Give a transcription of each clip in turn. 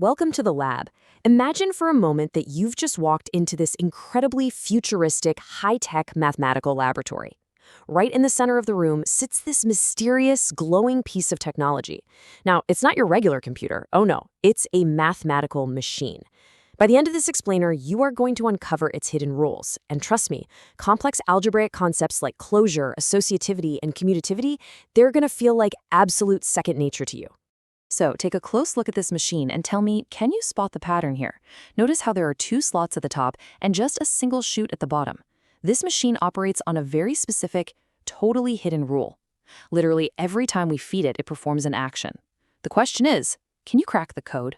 Welcome to the lab. Imagine for a moment that you've just walked into this incredibly futuristic, high-tech mathematical laboratory. Right in the center of the room sits this mysterious, glowing piece of technology. Now, it's not your regular computer. Oh no, it's a mathematical machine. By the end of this explainer, you are going to uncover its hidden rules. And trust me, complex algebraic concepts like closure, associativity, and commutativity, they're going to feel like absolute second nature to you. So take a close look at this machine and tell me, can you spot the pattern here? Notice how there are two slots at the top and just a single chute at the bottom. This machine operates on a very specific, totally hidden rule. Literally every time we feed it, it performs an action. The question is, can you crack the code?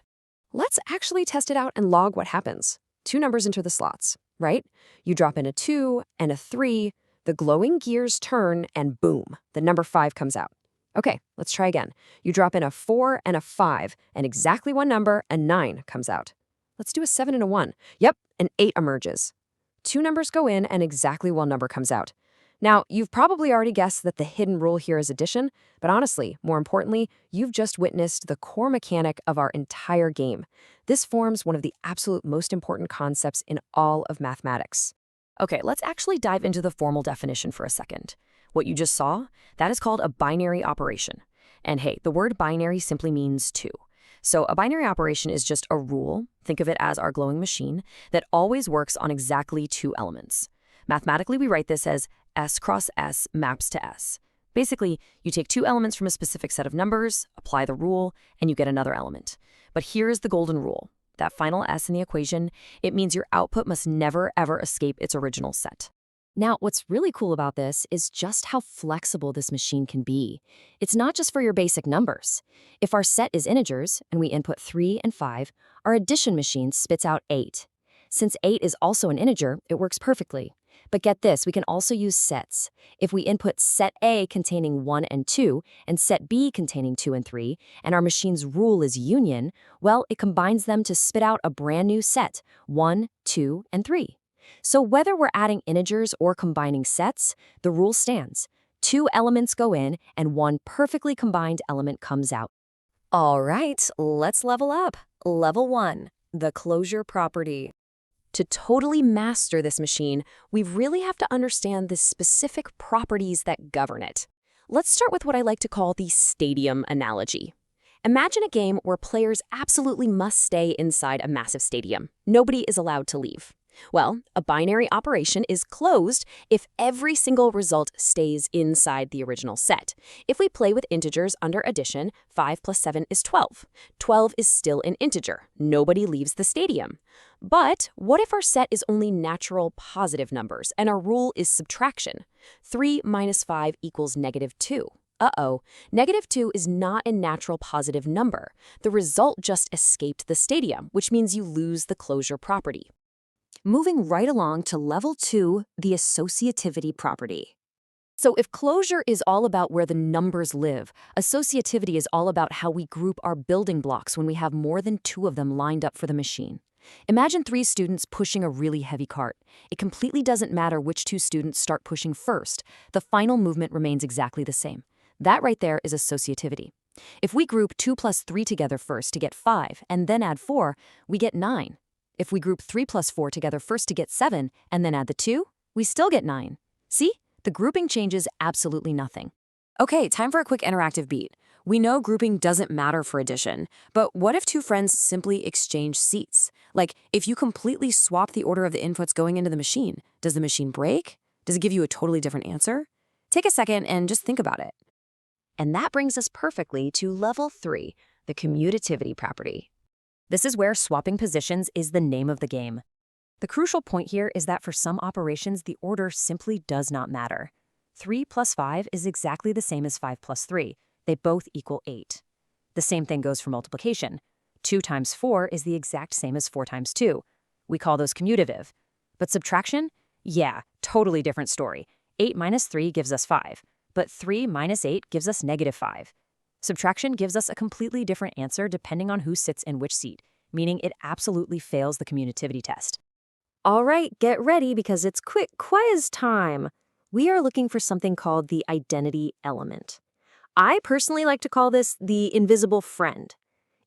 Let's actually test it out and log what happens. Two numbers enter the slots, right? You drop in a 2 and a 3, the glowing gears turn, and boom, the number 5 comes out. Okay, let's try again. You drop in a 4 and a 5, and exactly one number, a 9, comes out. Let's do a 7 and a 1. Yep, an 8 emerges. Two numbers go in, and exactly one number comes out. Now, you've probably already guessed that the hidden rule here is addition, but honestly, more importantly, you've just witnessed the core mechanic of our entire game. This forms one of the absolute most important concepts in all of mathematics. Okay, let's actually dive into the formal definition for a second. What you just saw, that is called a binary operation. And hey, the word binary simply means two. So a binary operation is just a rule, think of it as our glowing machine, that always works on exactly two elements. Mathematically, we write this as S cross S maps to S. Basically, you take two elements from a specific set of numbers, apply the rule, and you get another element. But here's the golden rule. That final S in the equation, it means your output must never, ever escape its original set. Now, what's really cool about this is just how flexible this machine can be. It's not just for your basic numbers. If our set is integers and we input 3 and 5, our addition machine spits out 8. Since 8 is also an integer, it works perfectly. But get this, we can also use sets. If we input set A containing 1 and 2 and set B containing 2 and 3, and our machine's rule is union, well, it combines them to spit out a brand new set, 1, 2, and 3. So whether we're adding integers or combining sets, the rule stands. Two elements go in and one perfectly combined element comes out. All right, let's level up. Level 1, the closure property. To totally master this machine, we really have to understand the specific properties that govern it. Let's start with what I like to call the stadium analogy. Imagine a game where players absolutely must stay inside a massive stadium. Nobody is allowed to leave. Well, a binary operation is closed if every single result stays inside the original set. If we play with integers under addition, 5 plus 7 is 12. 12 is still an integer. Nobody leaves the stadium. But what if our set is only natural positive numbers and our rule is subtraction? 3 minus 5 equals -2. Uh-oh, -2 is not a natural positive number. The result just escaped the stadium, which means you lose the closure property. Moving right along to level 2, the associativity property. So if closure is all about where the numbers live, associativity is all about how we group our building blocks when we have more than 2 of them lined up for the machine. Imagine 3 students pushing a really heavy cart. It completely doesn't matter which 2 students start pushing first. The final movement remains exactly the same. That right there is associativity. If we group 2 plus 3 together first to get 5 and then add 4, we get 9. If we group 3 plus 4 together first to get 7 and then add the 2, we still get 9. See? The grouping changes absolutely nothing. Okay, time for a quick interactive beat. We know grouping doesn't matter for addition, but what if 2 friends simply exchange seats? Like, if you completely swap the order of the inputs going into the machine, does the machine break? Does it give you a totally different answer? Take a second and just think about it. And that brings us perfectly to level 3, the commutativity property. This is where swapping positions is the name of the game. The crucial point here is that for some operations, the order simply does not matter. 3 plus 5 is exactly the same as 5 plus 3. They both equal 8. The same thing goes for multiplication. 2 times 4 is the exact same as 4 times 2. We call those commutative. But subtraction? Yeah, totally different story. 8 minus 3 gives us 5, but 3 minus 8 gives us -5. Subtraction gives us a completely different answer depending on who sits in which seat, meaning it absolutely fails the commutativity test. All right, get ready because it's quick quiz time. We are looking for something called the identity element. I personally like to call this the invisible friend.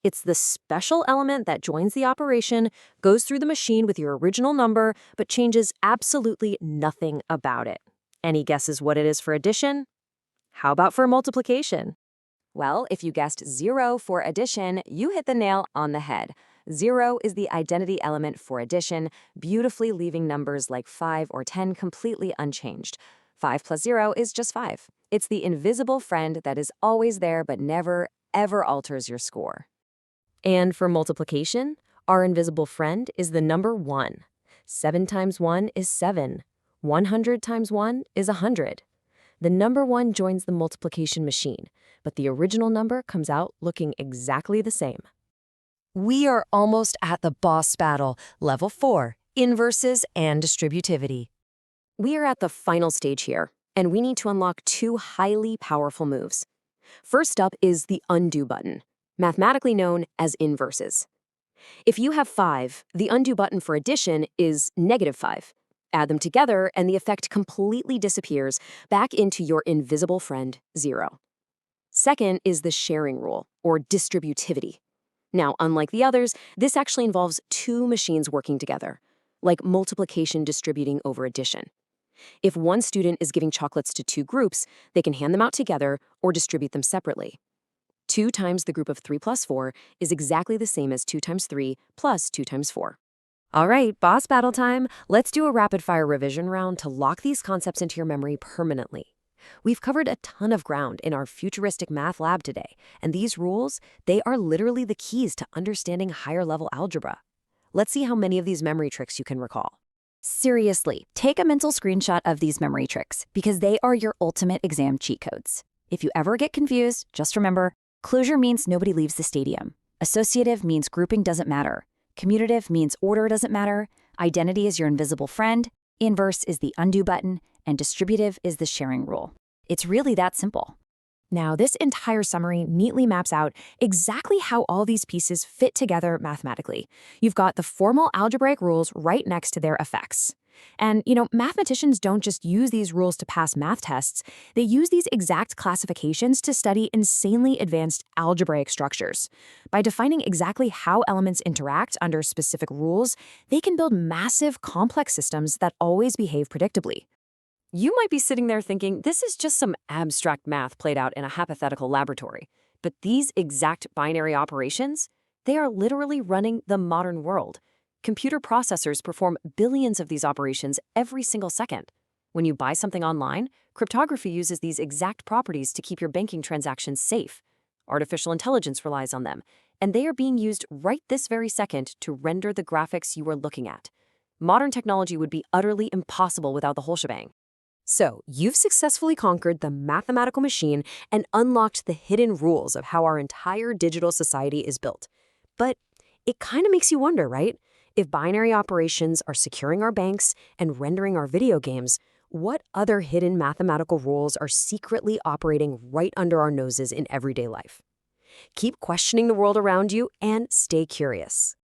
It's the special element that joins the operation, goes through the machine with your original number, but changes absolutely nothing about it. Any guesses what it is for addition? How about for multiplication? Well, if you guessed 0 for addition, you hit the nail on the head. 0 is the identity element for addition, beautifully leaving numbers like 5 or 10 completely unchanged. 5 plus 0 is just 5. It's the invisible friend that is always there but never, ever alters your score. And for multiplication, our invisible friend is the number 1. 7 times 1 is 7. 100 times 1 is 100. The number 1 joins the multiplication machine, but the original number comes out looking exactly the same. We are almost at the boss battle, level 4, inverses and distributivity. We are at the final stage here, and we need to unlock 2 highly powerful moves. First up is the undo button, mathematically known as inverses. If you have 5, the undo button for addition is -5. Add them together, and the effect completely disappears back into your invisible friend, 0. Second is the sharing rule, or distributivity. Now, unlike the others, this actually involves 2 machines working together, like multiplication distributing over addition. If one student is giving chocolates to 2 groups, they can hand them out together or distribute them separately. 2 times the group of 3 plus 4 is exactly the same as 2 times 3 plus 2 times 4. All right, boss battle time. Let's do a rapid-fire revision round to lock these concepts into your memory permanently. We've covered a ton of ground in our futuristic math lab today, and these rules, they are literally the keys to understanding higher-level algebra. Let's see how many of these memory tricks you can recall. Seriously, take a mental screenshot of these memory tricks because they are your ultimate exam cheat codes. If you ever get confused, just remember, closure means nobody leaves the stadium. Associative means grouping doesn't matter. Commutative means order doesn't matter. Identity is your invisible friend. Inverse is the undo button. And distributive is the sharing rule. It's really that simple. Now, this entire summary neatly maps out exactly how all these pieces fit together mathematically. You've got the formal algebraic rules right next to their effects. And, mathematicians don't just use these rules to pass math tests. They use these exact classifications to study insanely advanced algebraic structures. By defining exactly how elements interact under specific rules, they can build massive, complex systems that always behave predictably. You might be sitting there thinking, this is just some abstract math played out in a hypothetical laboratory. But these exact binary operations, they are literally running the modern world. Computer processors perform billions of these operations every single second. When you buy something online, cryptography uses these exact properties to keep your banking transactions safe. Artificial intelligence relies on them, and they are being used right this very second to render the graphics you are looking at. Modern technology would be utterly impossible without the whole shebang. So, you've successfully conquered the mathematical machine and unlocked the hidden rules of how our entire digital society is built. But it kind of makes you wonder, right? If binary operations are securing our banks and rendering our video games, what other hidden mathematical rules are secretly operating right under our noses in everyday life? Keep questioning the world around you and stay curious.